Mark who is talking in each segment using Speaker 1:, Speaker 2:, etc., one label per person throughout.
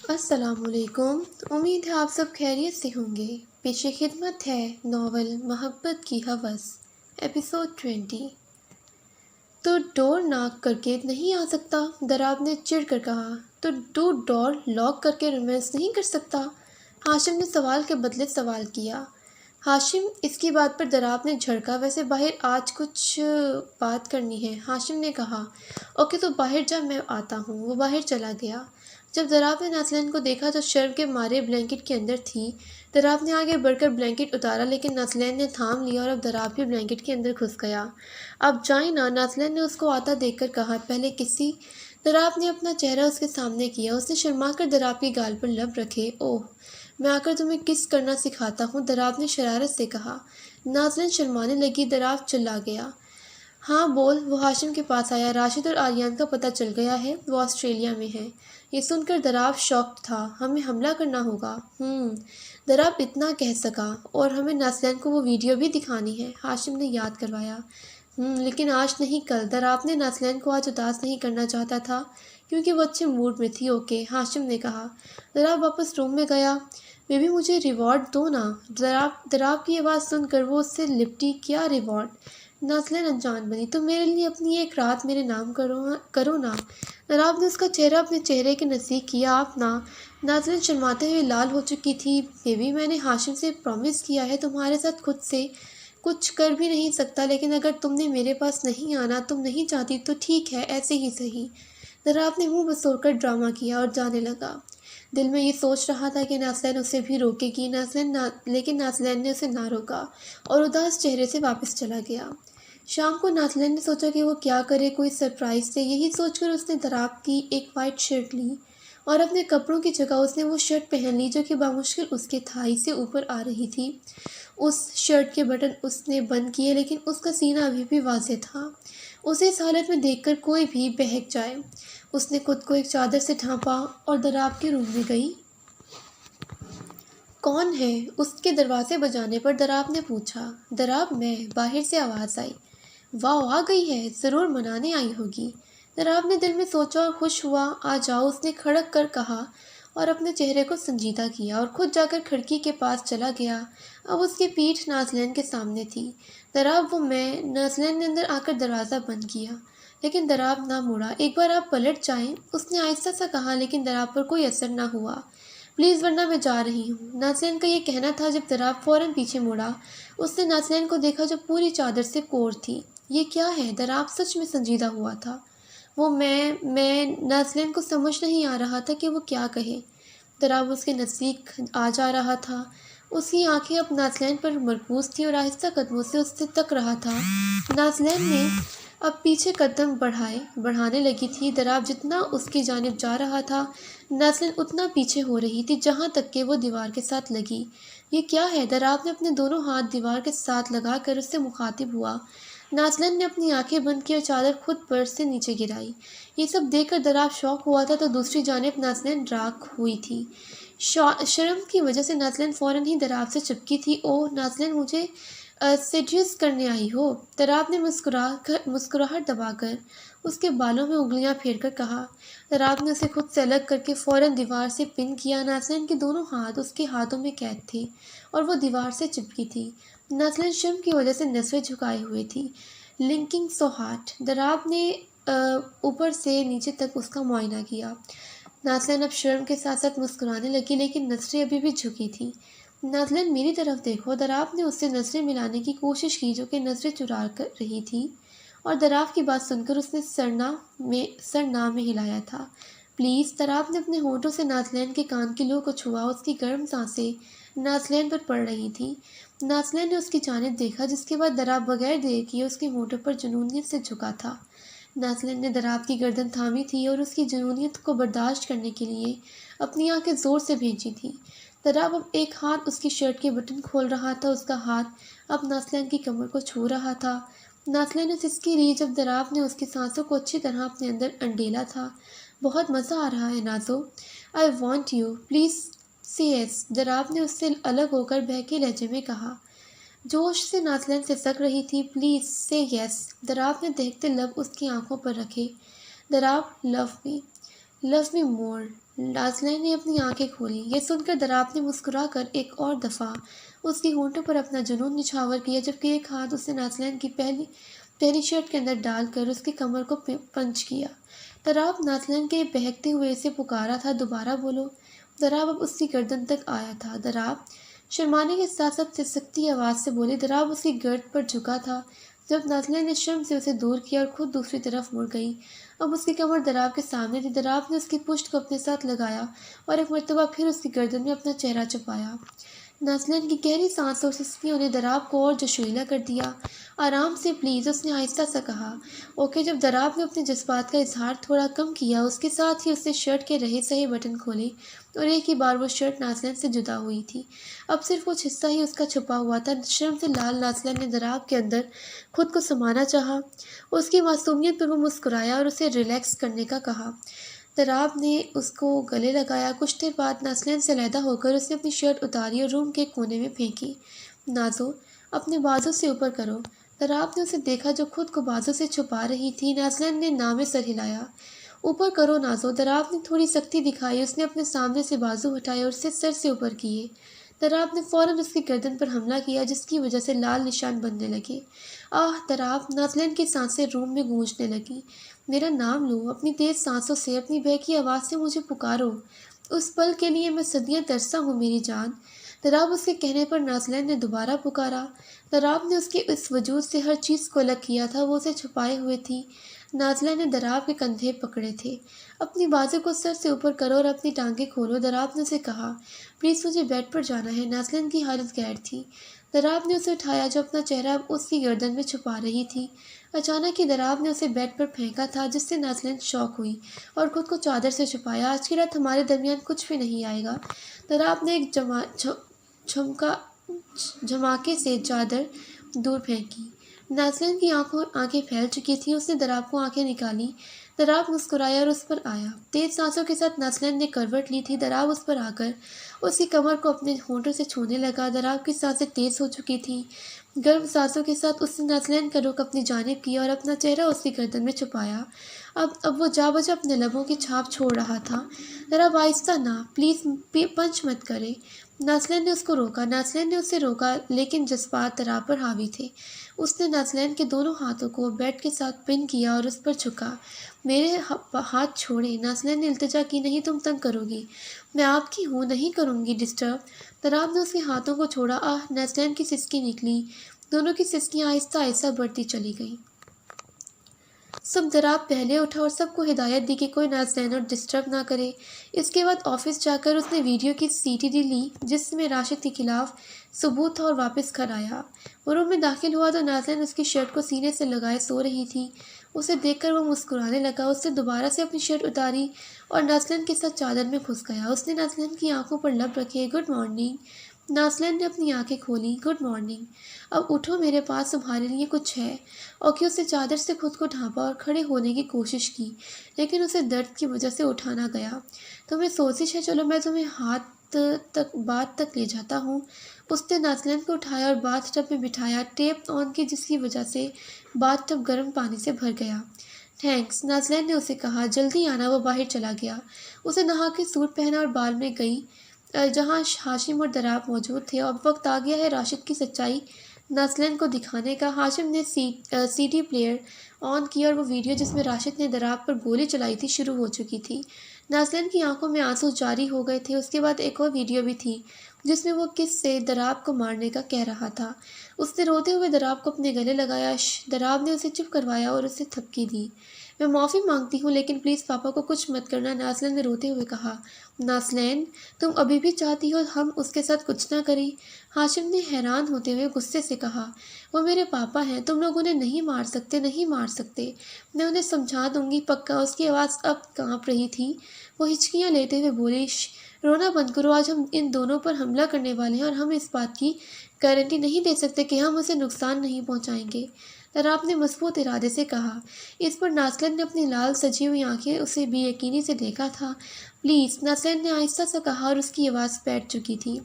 Speaker 1: السلام علیکم۔ امید ہے آپ سب خیریت سے ہوں گے۔ پیش خدمت ہے ناول محبت کی ہوس، ایپیسوڈ 20۔ تو ڈور ناک کر کے نہیں آ سکتا؟ دراب نے چڑ کر کہا۔ تو ڈور لاک کر کے رومانس نہیں کر سکتا؟ ہاشم نے سوال کے بدلے سوال کیا۔ ہاشم، اس کی بات پر دراب نے جھڑکا۔ ویسے باہر آج کچھ بات کرنی ہے، ہاشم نے کہا۔ اوکے تو باہر جا، میں آتا ہوں۔ وہ باہر چلا گیا۔ جب دراب نے نازلین کو دیکھا جو شرم کے مارے بلینکٹ کے اندر تھی، دراب نے آگے بڑھ کر بلینکٹ اتارا، لیکن نازلین نے تھام لیا اور اب دراب بھی بلینکٹ کے اندر گھس گیا۔ اب جائیں نا، نازلین نے اس کو آتا دیکھ کر کہا۔ پہلے کسی؟ دراب نے اپنا چہرہ اس کے سامنے کیا۔ اس نے شرما کر دراب کی گال پر لب رکھے۔ اوہ، میں آ کر تمہیں کس کرنا سکھاتا ہوں، دراب نے شرارت سے کہا۔ نازلین شرمانے لگی۔ دراب چلا گیا۔ ہاں بول۔ وہ ہاشم کے پاس آیا۔ راشد اور آریان کا پتہ چل گیا ہے، وہ آسٹریلیا میں ہے۔ یہ سن کر دراب شاکڈ تھا۔ ہمیں حملہ کرنا ہوگا۔ دراب اتنا کہہ سکا۔ اور ہمیں نازلین کو وہ ویڈیو بھی دکھانی ہے، ہاشم نے یاد کروایا۔ لیکن آج نہیں، کل۔ دراب نے نازلین کو آج اداس نہیں کرنا چاہتا تھا کیونکہ وہ اچھے موڈ میں تھی۔ اوکے، ہاشم نے کہا۔ دراب واپس روم میں گیا۔ بیبی مجھے ریوارڈ دو نا۔ دراب کی آواز سن کر وہ اس سے لپٹی۔ کیا ریوارڈ؟ نازلین انجان بنی۔ تو میرے لیے اپنی ایک رات میرے نام کرو نا۔ دراب نے اس کا چہرہ اپنے چہرے کے نزدیک کیا۔ آپ نا۔ نازلین شرماتے ہوئے لال ہو چکی تھی۔ بیبی میں نے ہاشم سے پرومس کیا ہے تمہارے ساتھ خود سے کچھ کر بھی نہیں سکتا، لیکن اگر تم نے میرے پاس نہیں آنا، تم نہیں چاہتی تو ٹھیک ہے، ایسے ہی صحیح۔ دراب نے منہ بسوڑ کر ڈرامہ کیا اور جانے لگا۔ دل میں یہ سوچ رہا تھا کہ نازلین اسے بھی روکے گی، لیکن نازلین نے اسے نہ روکا اور اداس چہرے سے واپس چلا گیا۔ شام کو نازلین نے سوچا کہ وہ کیا کرے، کوئی سرپرائز دے۔ یہی سوچ کر اس نے دراب کی ایک وائٹ شرٹ لی اور اپنے کپڑوں کی جگہ اس نے وہ شرٹ پہن لی جو کہ بامشکل اس کے تھائی سے اوپر آ رہی تھی۔ اس شرٹ کے بٹن اس نے بند کیے، لیکن اس کا سینہ ابھی بھی واضح تھا۔ اسے اس حالت میں دیکھ کر کوئی بھی بہک جائے۔ اس نے خود کو ایک چادر سے ڈھانپا اور دراب کے روم میں گئی۔ کون ہے؟ اس کے دروازے بجانے پر دراب نے پوچھا۔ دراب، میں۔ باہر سے آواز آئی۔ واؤ، آ گئی ہے، ضرور منانے آئی ہوگی۔ دراب نے دل میں سوچا اور خوش ہوا۔ آ جاؤ، اس نے کھڑک کر کہا اور اپنے چہرے کو سنجیدہ کیا اور خود جا کر کھڑکی کے پاس چلا گیا۔ اب اس کی پیٹھ نازلین کے سامنے تھی۔ دراب، وہ میں۔ نازلین نے اندر آ کر دروازہ بند کیا، لیکن دراب نہ مڑا۔ ایک بار آپ پلٹ جائیں، اس نے آہستہ سا کہا، لیکن دراب پر کوئی اثر نہ ہوا۔ پلیز، ورنہ میں جا رہی ہوں، نازلین کا یہ کہنا تھا۔ جب دراب فوراً پیچھے مڑا، اس نے نازلین کو دیکھا جو پوری چادر سے کور تھی۔ یہ کیا ہے؟ دراب سچ میں سنجیدہ ہوا تھا۔ وہ میں نازلین کو سمجھ نہیں آ رہا تھا کہ وہ کیا کہے۔ دراب اس کے نزدیک آ جا رہا تھا۔ اس کی آنکھیں اب نازلین پر مرکوز تھیں اور آہستہ قدموں سے اس سے تک رہا تھا۔ نازلین نے اب پیچھے قدم بڑھانے لگی تھی۔ دراب جتنا اس کی جانب جا رہا تھا، نازلین اتنا پیچھے ہو رہی تھی، جہاں تک کہ وہ دیوار کے ساتھ لگی۔ یہ کیا ہے؟ دراب نے اپنے دونوں ہاتھ دیوار کے ساتھ لگا کر اس سے مخاطب ہوا۔ نازلین نے اپنی آنکھیں بند کی اور چادر خود پر سے نیچے گرائی۔ یہ سب دیکھ کر دراب شوق ہوا تھا تو دوسری جانب نازلین راکھ ہوئی تھی۔ شرم کی وجہ سے نازلین فوراً ہی دراب سے چپکی تھی۔ اوہ نازلین، مجھے سیڈیوس کرنے آئی ہو؟ دراب نے مسکراہٹ دبا کر اس کے بالوں میں انگلیاں پھیر کر کہا۔ دراب نے اسے خود سے الگ کر کے فوراً دیوار سے پن کیا۔ نازلین کے دونوں ہاتھ اس کے ہاتھوں میں قید تھے اور وہ دیوار سے چپکی تھی۔ نازلین شرم کی وجہ سے نسویں جھکائے ہوئے تھی۔ لنکنگ سو ہارٹ۔ دراب نے اوپر سے نیچے تک اس کا معائنہ کیا۔ نازلین اب شرم کے ساتھ ساتھ مسکرانے لگی، لیکن نظریں ابھی بھی جھکی تھیں۔ نازلین، میری طرف دیکھو۔ دراب نے اس سے نظریں ملانے کی کوشش کی جو کہ نظریں چرا کر رہی تھی، اور دراب کی بات سن کر اس نے سر نہ میں ہلایا تھا۔ پلیز۔ دراب نے اپنے ہونٹوں سے نازلین کے کان کی لو کو چھوا۔ اس کی گرم سانسیں نازلین پر پڑ رہی تھیں۔ نازلین نے اس کی جانب دیکھا، جس کے بعد دراب بغیر دیر کیے اس کے ہونٹوں پر جنونیت سے جھکا تھا۔ نازلین نے دراب کی گردن تھامی تھی اور اس کی جنونیت کو برداشت کرنے کے لیے اپنی آنکھیں زور سے بھینچی تھیں۔ دراب اب ایک ہاتھ اس کی شرٹ کے بٹن کھول رہا تھا، اس کا ہاتھ اب نازلین کی کمر کو چھو رہا تھا۔ نازلین نے سسکی لی جب دراب نے اس کی سانسوں کو اچھی طرح اپنے اندر انڈیلا تھا۔ بہت مزہ آ رہا ہے Nazo. I want you, please سی یس، دراب نے اس سے الگ ہو کر بہکے لہجے میں کہا۔ جوش سے نازلین سسک رہی تھی۔ پلیز سے یس، دراب نے دہکتے لب اس کی آنکھوں پر رکھے۔ دراب، لو می مور۔ نازلین نے اپنی آنکھیں کھولی۔ یہ سن کر دراب نے مسکرا کر ایک اور دفعہ اس کی ہونٹوں پر اپنا جنون نچھاور کیا، جبکہ ایک ہاتھ اس نے نازلین کی پہلی شرٹ کے اندر ڈال کر اس کی کمر کو پنچ کیا۔ دراب نازلین کے بہکتے ہوئے اسے پکارا تھا، دوبارہ بولو۔ دراب اب اس کی گردن تک آیا تھا۔ دراب شرمانے کے ساتھ سب سے سختی آواز سے بولی۔ دراب اس کی گرد پر جھکا تھا جب نازلین نے شرم سے اسے دور کیا اور خود دوسری طرف مڑ گئی۔ اب اس کی کمر دراب کے سامنے تھی۔ دراب نے اس کی پشت کو اپنے ساتھ لگایا اور ایک مرتبہ پھر اس کی گردن میں اپنا چہرہ چھپایا۔ نازلین کی گہری سانس اور سسکیوں نے دراب کو اور جوشیلا کر دیا۔ آرام سے پلیز، اس نے آہستہ سا کہا۔ اوکے۔ جب دراب نے اپنے جذبات کا اظہار تھوڑا کم کیا، اس کے ساتھ ہی اس نے شرٹ کے رہے سہے بٹن کھولے اور ایک ہی بار وہ شرٹ نازلین سے جدا ہوئی تھی۔ اب صرف کچھ حصہ ہی اس کا چھپا ہوا تھا۔ شرم سے لال نازلین نے دراب کے اندر خود کو سمانا چاہا۔ اس کی معصومیت پر وہ مسکرایا اور اسے ریلیکس کرنے کا کہا۔ دراب نے اس کو گلے لگایا۔ کچھ دیر بعد نازلین سے علیحدہ ہو کر اس نے اپنی شرٹ اتاری اور روم کے کونے میں پھینکی۔ نازو، اپنے بازو سے اوپر کرو۔ دراب نے اسے دیکھا جو خود کو بازو سے چھپا رہی تھی۔ نازلین نے نام سر ہلایا۔ اوپر کرو نازو۔ دراب نے تھوڑی سختی دکھائی۔ اس نے اپنے سامنے سے بازو ہٹائے اور اسے سر سے اوپر کیے۔ دراب نے فوراً اس کی گردن پر حملہ کیا، جس کی وجہ سے لال نشان بننے لگے۔ آہ! دراب! نازلین کی سانسیں روم میں گونجنے لگیں۔ میرا نام لو، اپنی تیز سانسوں سے، اپنی بہکی آواز سے مجھے پکارو۔ اس پل کے لیے میں صدیاں ترسا ہوں میری جان۔ دراب اس کے کہنے پر نازلین نے دوبارہ پکارا۔ دراب نے اس کے اس وجود سے ہر چیز کو الگ کیا تھا، وہ اسے چھپائے ہوئے تھی۔ نازلین نے دراب کے کندھے پکڑے تھے۔ اپنی بازو کو سر سے اوپر کرو اور اپنی ٹانگیں کھولو، دراب نے اسے کہا۔ پلیز مجھے بیڈ پر جانا ہے۔ نازلین کی حالت غیر تھی۔ دراب نے اسے اٹھایا جو اپنا چہرہ اس کی گردن میں چھپا رہی تھی۔ اچانک ہی دراب نے اسے بیڈ پر پھینکا تھا، جس سے نازلین شاک ہوئی اور خود کو چادر سے چھپایا۔ آج کی رات ہمارے درمیان کچھ بھی نہیں آئے گا۔ دراب نے ایک جھماکے سے چادر دور پھینکی۔ نازلین کی آنکھیں پھیل چکی تھیں۔ اس نے دراب کو آنکھیں نکالی۔ دراب مسکرایا اور اس پر آیا۔ تیز سانسوں کے ساتھ نازلین نے کروٹ لی تھی۔ دراب اس پر آ کر اس کی کمر کو اپنے ہونٹوں سے چھونے لگا۔ دراب کی سانسیں تیز ہو چکی تھیں۔ گرم سانسوں کے ساتھ اس نے نازلین کا رخ اپنی جانب کیا اور اپنا چہرہ اس کی گردن میں چھپایا۔ اب وہ جا بجا اپنے لبوں کی چھاپ چھوڑ رہا تھا۔ دراب آہستہ، نہ، پلیز پنچ مت کرے۔ نازلین نے اسے روکا لیکن جذبات دراب پر حاوی تھے۔ اس نے نازلین کے دونوں ہاتھوں کو بیڈ کے ساتھ پن کیا اور اس پر جھکا۔ میرے ہاتھ چھوڑیں۔ نازلین نے التجا کی۔ نہیں، تم تنگ کرو گی۔ میں آپ کی ہوں، نہیں کروں گی ڈسٹرب۔ دراب نے اس کے ہاتھوں کو چھوڑا۔ آہ! نازلین کی سسکی نکلی۔ دونوں کی سسکیاں آہستہ آہستہ بڑھتی چلی گئیں۔ صبح دراب پہلے اٹھا اور سب کو ہدایت دی کہ کوئی نازلین اور ڈسٹرب نہ کرے۔ اس کے بعد آفس جا کر اس نے ویڈیو کی CTD لی جس میں راشد کے خلاف ثبوت تھا اور واپس گھر آیا۔ وہ روم میں داخل ہوا تو نازلین اس کی شرٹ کو سینے سے لگائے سو رہی تھی۔ اسے دیکھ کر وہ مسکرانے لگا۔ اس نے دوبارہ سے اپنی شرٹ اتاری اور نازلین کے ساتھ چادر میں گھس گیا۔ اس نے نازلین کی آنکھوں پر لب رکھے۔ Good morning. نازلین نے اپنی آنکھیں کھولی۔ Good morning. اب اٹھو، میرے پاس تمہارے لیے کچھ ہے۔ اوکے۔ اس نے چادر سے خود کو ڈھانپا اور کھڑے ہونے کی کوشش کی لیکن اسے درد کی وجہ سے اٹھا نہ گیا۔ تمہیں سوزش ہے؟ چلو میں تمہیں باتھ تک لے جاتا ہوں۔ اس نے نازلین کو اٹھایا اور باتھ ٹب میں بٹھایا، ٹیپ آن کی جس کی وجہ سے باتھ ٹب گرم پانی سے بھر گیا۔ تھینکس، نازلین نے اسے کہا۔ جلدی آنا۔ وہ باہر چلا گیا۔ اسے نہا کے سوٹ پہنا اور بال میں گئی جہاں ہاشم اور دراب موجود تھے۔ اب وقت آ گیا ہے راشد کی سچائی نازلین کو دکھانے کا۔ ہاشم نے CD پلیئر آن کیا اور وہ ویڈیو جس میں راشد نے دراب پر گولی چلائی تھی شروع ہو چکی تھی۔ نازلین کی آنکھوں میں آنسو جاری ہو گئے تھے۔ اس کے بعد ایک اور ویڈیو بھی تھی جس میں وہ کس سے دراب کو مارنے کا کہہ رہا تھا۔ اس نے روتے ہوئے دراب کو اپنے گلے لگایا۔ دراب نے اسے چپ کروایا اور اسے تھپکی دی۔ میں معافی مانگتی ہوں لیکن پلیز پاپا کو کچھ مت کرنا، نازلین نے روتے ہوئے کہا۔ نازلین، تم ابھی بھی چاہتی ہو ہم اس کے ساتھ کچھ نہ کریں؟ ہاشم نے حیران ہوتے ہوئے غصے سے کہا۔ وہ میرے پاپا ہیں، تم لوگ انہیں نہیں مار سکتے، نہیں مار سکتے۔ میں انہیں سمجھا دوں گی، پکا۔ اس کی آواز اب کانپ رہی تھی۔ وہ ہچکیاں لیتے ہوئے بولی، رونا بند کرو، آج ہم ان دونوں پر حملہ کرنے والے ہیں اور ہم اس بات کی گارنٹی نہیں دے سکتے کہ ہم اسے نقصان نہیں پہنچائیں گے۔ दराब ने मजबूत इरादे से कहा। इस पर नाज़लन ने अपनी लाल सजी हुई आंखें उसे बेयकीनी से देखा था। प्लीज़, नाज़लन ने आहिस्ता सा कहा और उसकी आवाज़ बैठ चुकी थी।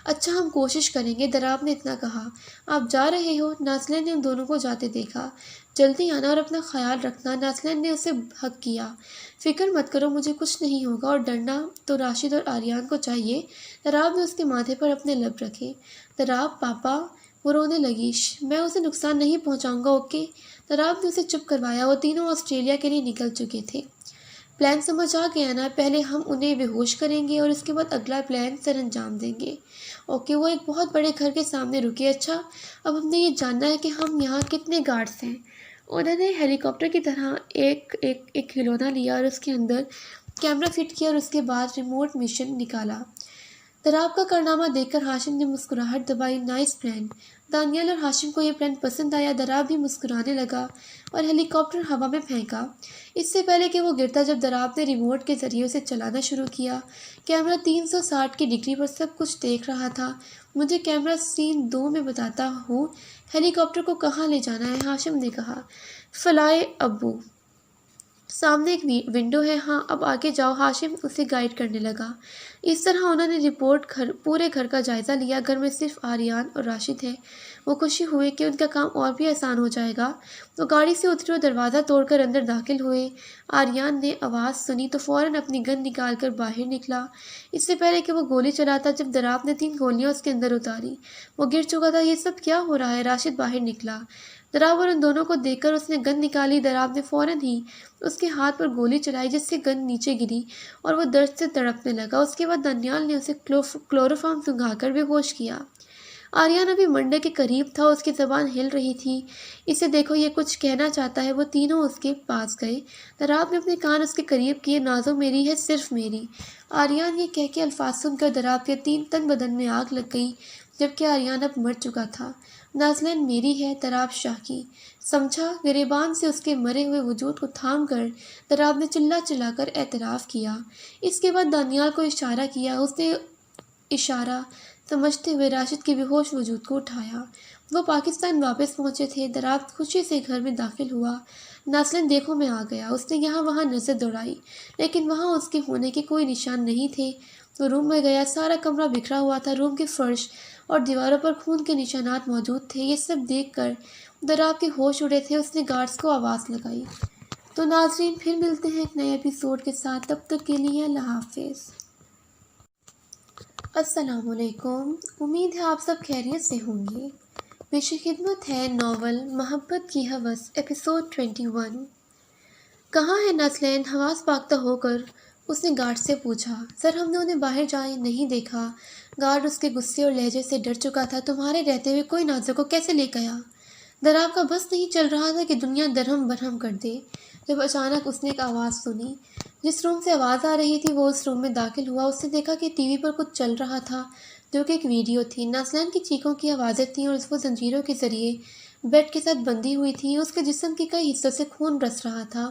Speaker 1: अच्छा, हम कोशिश करेंगे, दराब ने इतना कहा। आप जा रहे हो? नाज़लन ने उन दोनों को जाते देखा। जल्दी आना और अपना ख्याल रखना, नाज़लन ने उसे हक किया। फिक्र मत करो, मुझे कुछ नहीं होगा, और डरना तो राशिद और आर्यन को चाहिए। दराब ने उसके माथे पर अपने लब रखे। दराब पापा, वो रोने लगी। मैं उसे नुकसान नहीं पहुंचाऊंगा, ओके? दराब ने उसे चुप करवाया। वो तीनों ऑस्ट्रेलिया के लिए निकल चुके थे। प्लान समझ आ गया ना? पहले हम उन्हें बेहोश करेंगे और उसके बाद अगला प्लान सर अंजाम देंगे। ओके, वो एक बहुत बड़े घर के सामने रुके। अच्छा, अब हमने ये जानना है कि हम यहाँ कितने गार्ड्स हैं। उन्होंने हेलीकॉप्टर की तरह एक खिलौना लिया और उसके अंदर कैमरा फिट किया और उसके बाद रिमोट मिशन निकाला। दराब का कारनामा देखकर हाशिम ने मुस्कुराहट दबाई। Nice plan. दानियल और हाशिम को यह प्लान पसंद आया। दराब भी मुस्कुराने लगा और हेलीकॉप्टर हवा में फेंका। इससे पहले कि वो गिरता, जब दराब ने रिमोट के जरिए उसे चलाना शुरू किया, कैमरा 360 की डिग्री पर सब कुछ देख रहा था। मुझे कैमरा सीन 2 में बताता हूँ हेलीकॉप्टर को कहाँ ले जाना है, हाशिम ने कहा। फलाए अब्बू, सामने एक विंडो है, हाँ अब आगे जाओ, हाशिम उसे गाइड करने लगा। इस तरह उन्होंने पूरे घर का जायज़ा लिया। घर में सिर्फ आर्यन और राशिद है। वो खुशी हुए कि उनका काम और भी आसान हो जाएगा। वो गाड़ी से उतरे और दरवाज़ा तोड़कर अंदर दाखिल हुए। आर्यन ने आवाज़ सुनी तो फ़ौरन अपनी गन निकाल कर बाहर निकला, इससे पहले कि वो गोली चलाता। जब दराब ने 3 गोलियां उसके अंदर उतारी, वो गिर चुका था। ये सब क्या हो रहा है? राशिद बाहर निकला। दराब और उन दोनों को देखकर उसने गन निकाली। दराब ने फ़ौरन ही उसके हाथ पर गोली चलाई, जिससे गन नीचे गिरी और वो दर्द से तड़पने लगा। उसके बाद दानियाल ने उसे क्लोरोफॉर्म सुंघाकर बेहोश किया। आर्यन अभी मंडे के करीब था, उसकी ज़बान हिल रही थी। इसे देखो, ये कुछ कहना चाहता है। वो तीनों उसके पास गए। दराब ने अपने कान उसके करीब किए। नाजो मेरी है, सिर्फ मेरी। आर्यन ये कह के अल्फाज सुनकर दराब के 3 तन बदन में आग लग गई, जबकि आर्यन अब मर चुका था। नाज़लन मेरी है, दराब शाह की, समझा? गिरेबान से उसके मरे हुए वजूद को थाम कर दराब ने चिल्ला चिल्लाकर एतराफ़ किया। इसके बाद दानियाल को इशारा किया। उसने इशारा समझते हुए राशिद के बेहोश वजूद को उठाया। वो पाकिस्तान वापस पहुंचे थे। दराब खुशी से घर में दाखिल हुआ। नाज़लन देखो, मैं आ गया। उसने यहाँ वहाँ नज़र दौड़ाई, लेकिन वहाँ उसके होने के कोई निशान नहीं थे। वो रूम में गया। सारा कमरा बिखरा हुआ था। रूम के फर्श और दीवारों पर खून के निशानात मौजूद थे। ये सब देखकर दराब के होश उड़े थे। उसने गार्ड्स को आवाज़ लगाई। तो नाज़रीन, फिर मिलते हैं एक नए एपिसोड के साथ। तब तक के लिए अल्लाह हाफिज़। अस्सलामुअलैकुम। उम्मीद है आप सब खैरियत से होंगे। पेश खिदमत है नावल मोहब्बत की हवस, एपिसोड 21। कहाँ है नाज़लन? हवास पाकता होकर उसने गार्ड से पूछा। सर, हमने उन्हें बाहर जाए नहीं देखा। गार्ड उसके गुस्से और लहजे से डर चुका था। तुम्हारे रहते हुए कोई नाज़र को कैसे ले गया? दराब का बस नहीं चल रहा था कि दुनिया दरहम बरहम कर दे, जब अचानक उसने एक आवाज़ सुनी। जिस रूम से आवाज़ आ रही थी, वो उस रूम में दाखिल हुआ। उसने देखा कि टीवी पर कुछ चल रहा था, जो कि एक वीडियो थी। नाज़लन की चीखों की आवाज़ें थीं और वो जंजीरों के ज़रिए बेड के साथ बंधी हुई थी। उसके जिस्म के कई हिस्सों से खून रस रहा था।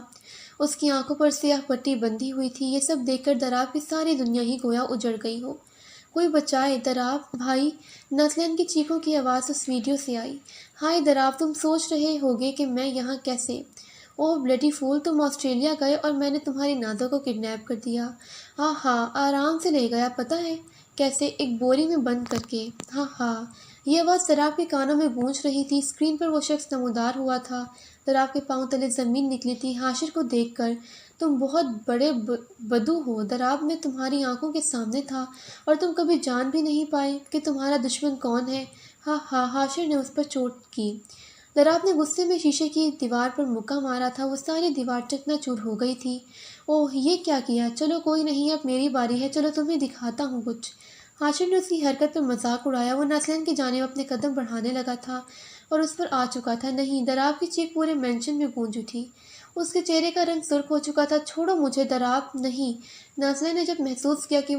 Speaker 1: उसकी आंखों पर स्याह पट्टी बंधी हुई थी। ये सब देखकर दराब की सारी दुनिया ही गोया उजड़ गई हो। कोई बचाए, दराब भाई! नाज़लन की चीखों की आवाज़ उस वीडियो से आई। हाय दराब, तुम सोच रहे होगे कि मैं यहाँ कैसे? ओह ब्लडी फूल, तुम ऑस्ट्रेलिया गए और मैंने तुम्हारी नाज़ो को किडनैप कर दिया। हाँ हाँ, आराम से ले गया, पता है कैसे? एक बोरी में बंद करके। हाँ हाँ। ये आवाज़ दराब के कानों में गूंज रही थी। स्क्रीन पर वो शख्स नमूदार हुआ था। दराब के पांव तले ज़मीन निकली थी। हाशिर को देखकर, तुम बहुत बड़े बदू हो। दराब में तुम्हारी आंखों के सामने था और तुम कभी जान भी नहीं पाए कि तुम्हारा दुश्मन कौन है। हाँ हाँ, हाशिर ने उस पर चोट की। दराब ने गुस्से में शीशे की दीवार पर मुक्का मारा था। वो सारी दीवार चकनाचूर हो गई थी। ओह, ये क्या किया? चलो कोई नहीं, अब मेरी बारी है। चलो तुम्हें दिखाता हूँ कुछ। हाशिर ने उसकी हरकत पर मजाक उड़ाया। वो नाज़लन की जानिब अपने कदम बढ़ाने लगा था और उस पर आ चुका था। नहीं! दराब की चीख पूरे मेंशन में गूंज उठी। उसके चेहरे का रंग सुर्ख हो चुका था। छोड़ो मुझे दराब! नहीं! नाज़लन ने जब महसूस किया कि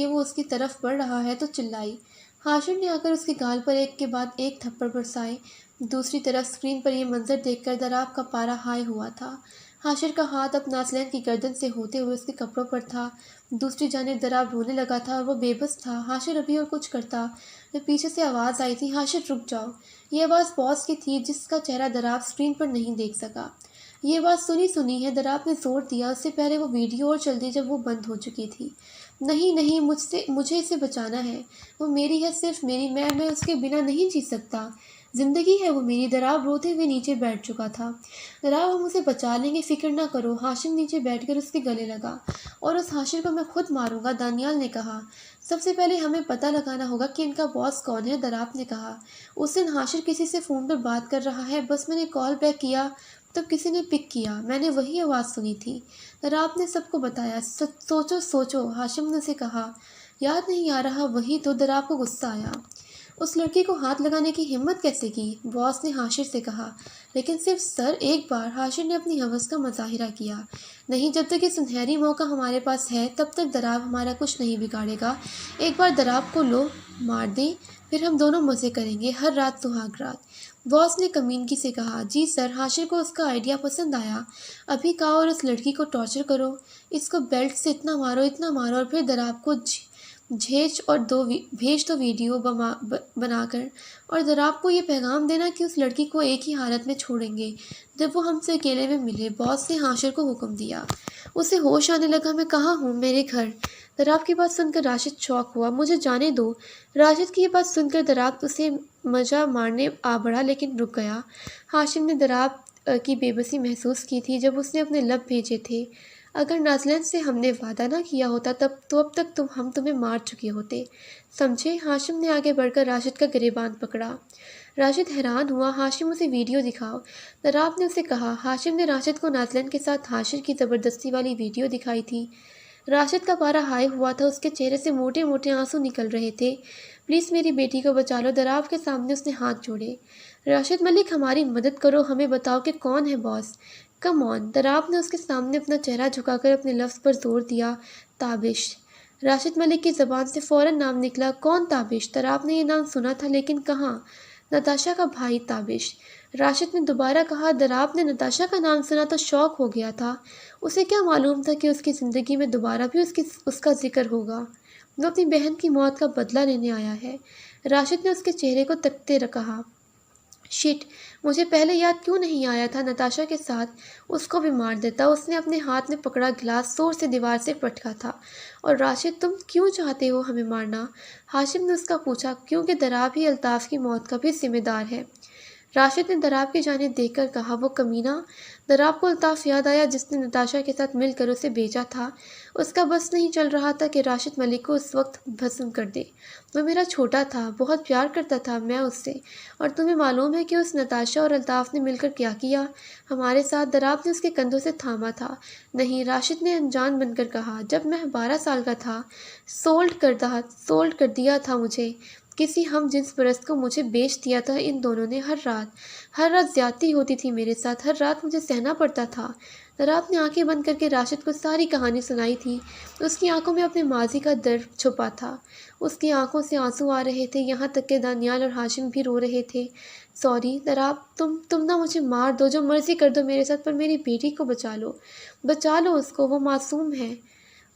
Speaker 1: वो उसकी तरफ बढ़ रहा है तो चिल्लाई। हाशिर ने आकर उसके गाल पर एक के बाद एक थप्पड़ बरसाए। दूसरी तरफ स्क्रीन पर यह मंजर देखकर दराब का पारा हाई हुआ था। हाशिर का हाथ अब नाज़लन की गर्दन से होते हुए उसके कपड़ों पर था। दूसरी जानिब दराब रोने लगा था और वो बेबस था। हाशिर अभी और कुछ करता तो पीछे से आवाज़ आई थी, हाशिर रुक जाओ। ये आवाज़ बॉस की थी, जिसका चेहरा दराब स्क्रीन पर नहीं देख सका। ये बात सुनी सुनी है, दराब ने जोर दिया। उससे पहले वो वीडियो और चल दी जब वो बंद हो चुकी थी। नहीं नहीं, मुझे इसे बचाना है। वो मेरी है, सिर्फ मेरी। मैं उसके बिना नहीं जी सकता। जिंदगी है वो मेरी। दराब रोते हुए नीचे बैठ चुका था। दराब, हम उसे बचा लेंगे, फिक्र ना करो। हाशिम नीचे बैठकर उसके गले लगा। और उस हाशिर को मैं खुद मारूंगा, दानियाल ने कहा। सबसे पहले हमें पता लगाना होगा कि इनका बॉस कौन है, दराब ने कहा। उस दिन हाशिर किसी से फ़ोन पर बात कर रहा है। बस मैंने कॉल बैक किया तब किसी ने पिक किया। मैंने वही आवाज़ सुनी थी। दराब ने सबको बताया। सोचो सोचो, हाशिम ने उसे कहा। याद नहीं आ रहा। वही तो। दराब को गुस्सा आया। उस लड़की को हाथ लगाने की हिम्मत कैसे की, बॉस ने हाशिर से कहा। लेकिन सिर्फ सर, एक बार। हाशिर ने अपनी हवस का मुजाहिरा किया। नहीं, जब तक ये सुनहरी मौका हमारे पास है तब तक दराब हमारा कुछ नहीं बिगाड़ेगा। एक बार दराब को लो, मार दें, फिर हम दोनों मज़े करेंगे, हर रात सुहाग रात। बॉस ने कमीनगी से कहा। जी सर। हाशिर को उसका आइडिया पसंद आया। अभी कहा और उस लड़की को टॉर्चर करो। इसको बेल्ट से इतना मारो और फिर दराब को भेज दो वीडियो बनाकर। और दराब को ये पैगाम देना कि उस लड़की को एक ही हालत में छोड़ेंगे जब वो हमसे अकेले में मिले। बॉस ने हाशिर को हुक्म दिया। उसे होश आने लगा। मैं कहाँ हूँ? मेरे घर। दराब की बात सुनकर राशिद शौक हुआ। मुझे जाने दो। राशिद की ये बात सुनकर दराब उसे मजा मारने आ बढ़ा, लेकिन रुक गया। हाशिम ने दराब की बेबसी महसूस की थी जब उसने अपने लब भेजे थे। अगर नाज़लन से हमने वादा ना किया होता तब तो अब तक हम तुम्हें मार चुके होते, समझे? हाशिम ने आगे बढ़कर राशिद का गिरेबान पकड़ा। राशिद हैरान हुआ। हाशिम, उसे वीडियो दिखाओ, दराब ने उसे कहा। हाशिम ने राशिद को नाज़लन के साथ हाशिर की ज़बरदस्ती वाली वीडियो दिखाई थी। राशिद का पारा हाई हुआ था। उसके चेहरे से मोटे मोटे आंसू निकल रहे थे। प्लीज़ मेरी बेटी को बचा लो। दराब के सामने उसने हाथ जोड़े। राशिद मलिक, हमारी मदद करो, हमें बताओ कि कौन है बॉस। Come on. दराब ने उसके सामने अपना चेहरा झुकाकर अपने लफ्ज़ पर जोर दिया। ताबिश। राशिद मलिक की ज़बान से फ़ौरन नाम निकला। कौन ताबिश? दराब ने यह नाम सुना था, लेकिन कहाँ? नताशा का भाई ताबिश। राशिद ने दोबारा कहा। दराब ने नताशा का नाम सुना तो शौक हो गया था। उसे क्या मालूम था कि उसकी ज़िंदगी में दोबारा भी उसका जिक्र होगा। वो अपनी बहन की मौत का बदला लेने आया है। राशिद ने उसके चेहरे को तकते कहा। शिट, मुझे पहले याद क्यों नहीं आया था? नताशा के साथ उसको भी मार देता। उसने अपने हाथ में पकड़ा गिलास जोर से दीवार से पटका था। और राशिद, तुम क्यों चाहते हो हमें मारना? हाशिम ने उसका पूछा। क्योंकि दराब ही अल्ताफ़ की मौत का भी जिम्मेदार है। राशिद ने दराब की जानिब देखकर कहा। वो कमीना? दराब को अल्ताफ़ याद आया, जिसने नताशा के साथ मिलकर उसे बेचा था। उसका बस नहीं चल रहा था कि राशिद मलिक को उस वक्त भस्म कर दे। वो मेरा छोटा था, बहुत प्यार करता था मैं उससे। और तुम्हें मालूम है कि उस नताशा और अल्ताफ़ ने मिलकर क्या किया हमारे साथ? दराब ने उसके कंधों से थामा था। नहीं, राशिद ने अनजान बनकर कहा। जब मैं 12 साल का था, सोल्ड कर दिया था मुझे। किसी हम जिन्स परस्त को मुझे बेच दिया था इन दोनों ने। हर रात ज्यादती होती थी मेरे साथ। हर रात मुझे सहना पड़ता था। दराब ने आंखें बंद करके राशिद को सारी कहानी सुनाई थी। उसकी आंखों में अपने माजी का दर्द छुपा था। उसकी आंखों से आंसू आ रहे थे। यहाँ तक कि दानियाल और हाशिम भी रो रहे थे। सॉरी दराब, तुम ना मुझे मार दो, जो मर्जी कर दो मेरे साथ, पर मेरी बेटी को बचा लो उसको, वो मासूम है।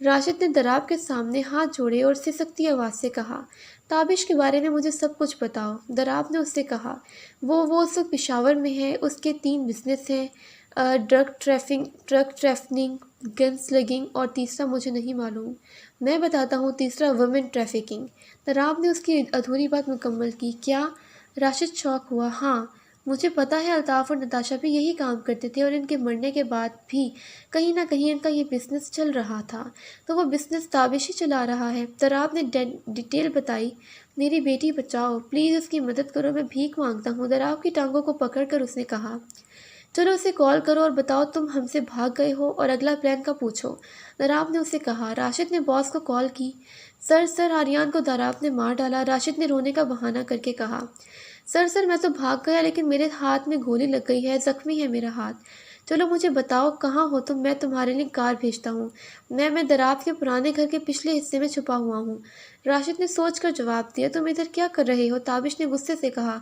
Speaker 1: राशिद ने दराब के सामने हाथ जोड़े और सिसकती आवाज़ से कहा। ताबिश के बारे में मुझे सब कुछ बताओ। दराब ने उससे कहा। वो उस वक्त पेशावर में है। उसके 3 बिजनेस हैं, ड्रग ट्रैफिकिंग, गन स्लगिंग, और तीसरा मुझे नहीं मालूम। मैं बताता हूँ, तीसरा वुमेन ट्रैफिकिंग। दराब ने उसकी अधूरी बात मुकम्मल की। क्या? राशिद शौक हुआ। हाँ, मुझे पता है। अल्ताफ़ और नताशा भी यही काम करते थे और इनके मरने के बाद भी कहीं ना कहीं इनका ये बिज़नेस चल रहा था। तो वो बिज़नेस ताबिश ही चला रहा है। दराब ने डिटेल बताई। मेरी बेटी बचाओ, प्लीज़ उसकी मदद करो, मैं भीख मांगता हूँ। दराब की टांगों को पकड़कर उसने कहा। चलो उसे कॉल करो और बताओ तुम हमसे भाग गए हो, और अगला प्लान का पूछो। दराब ने उसे कहा। राशिद ने बॉस को कॉल की। सर, आर्यान को दराब ने मार डाला। राशिद ने रोने का बहाना करके कहा। सर, मैं तो भाग गया, लेकिन मेरे हाथ में गोली लग गई है, जख्मी है मेरा हाथ। चलो मुझे बताओ कहाँ हो तुम, मैं तुम्हारे लिए कार भेजता हूँ। मैं दराब के पुराने घर के पिछले हिस्से में छुपा हुआ हूँ। राशिद ने सोच कर जवाब दिया। तुम इधर क्या कर रहे हो? ताबिश ने गुस्से से कहा।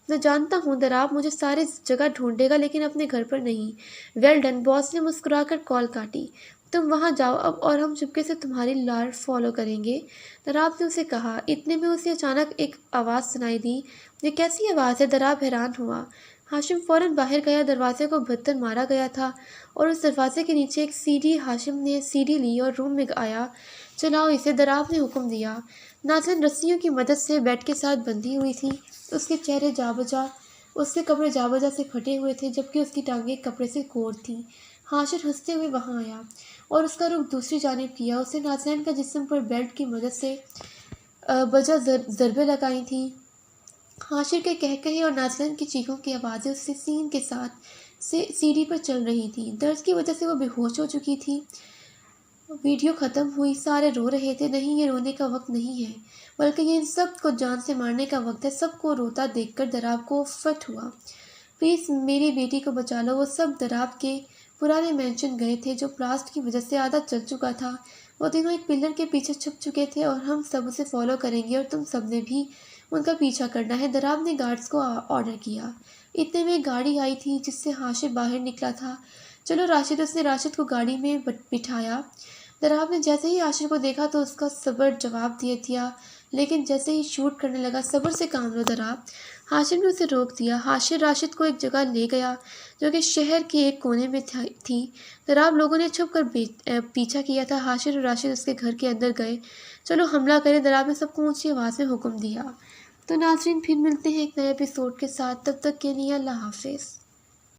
Speaker 1: मैं जानता हूँ दराब मुझे सारी जगह ढूंढेगा लेकिन अपने घर पर नहीं। वेल डन, बॉस ने मुस्कुराकर कॉल काटी। तुम वहाँ जाओ अब और हम चुपके से तुम्हारी लार फॉलो करेंगे, दराब ने उसे कहा। इतने में उसे अचानक एक आवाज़ सुनाई दी। ये कैसी आवाज़ है? दराब हैरान हुआ। हाशिम फौरन बाहर गया। दरवाजे को बत्तर मारा गया था और उस दरवाजे के नीचे एक सीढ़ी। हाशिम ने सीढ़ी ली और रूम में आया। चलाओ इसे, दराब ने हुक्म दिया। नाज़िन रस्सियों की मदद से बेड के साथ बंधी हुई थी। उसके कपड़े जाबजा से फटे हुए थे जबकि उसकी टांगें कपड़े से कोर थीं। हाशिर हंसते हुए वहां आया और उसका रुख दूसरी जानिब किया। उसने नाज़िन का जिस्म पर बेल्ट की मदद से बजा ज़रबें लगाई थीं। हाशिर के कहकहे और नाज़िन की चीखों की आवाज़ें उससे सीन के साथ से सीढ़ी पर चल रही थीं। दर्द की वजह से वो बेहोश हो चुकी थी। वीडियो ख़त्म हुई। सारे रो रहे थे। नहीं, ये रोने का वक्त नहीं है, बल्कि ये इन सब को जान से मारने का वक्त है। सबको रोता देखकर दराब को फट हुआ। प्लीज़ मेरी बेटी को बचा लो। वो सब दराब के पुराने मेंशन गए थे जो ब्लास्ट की वजह से आधा जल चुका था। वो तीनों एक पिलर के पीछे छुप चुके थे और हम सब उसे फॉलो करेंगे और तुम सब ने भी उनका पीछा करना है। दराब ने गार्ड्स को ऑर्डर किया। इतने में गाड़ी आई थी जिससे हाशिर बाहर निकला था। चलो राशिद, उसने राशिद को गाड़ी में बिठाया। दराब ने जैसे ही हाशिर को देखा तो उसका सब्र जवाब दे दिया, लेकिन जैसे ही शूट करने लगा। सब्र से काम लो दराब, हाशिर ने उसे रोक दिया। हाशिर राशिद को एक जगह ले गया जो कि शहर के एक कोने में थी। दराब लोगों ने छुप कर पीछा किया था। हाशिर और राशिद उसके घर के अंदर गए। चलो हमला करें, दराब ने सबको ऊंची आवाज़ में हुक्म दिया। तो नाज़रीन, फिर मिलते हैं एक नए एपिसोड के साथ। तब तक के लिए अल्लाह हाफिज़।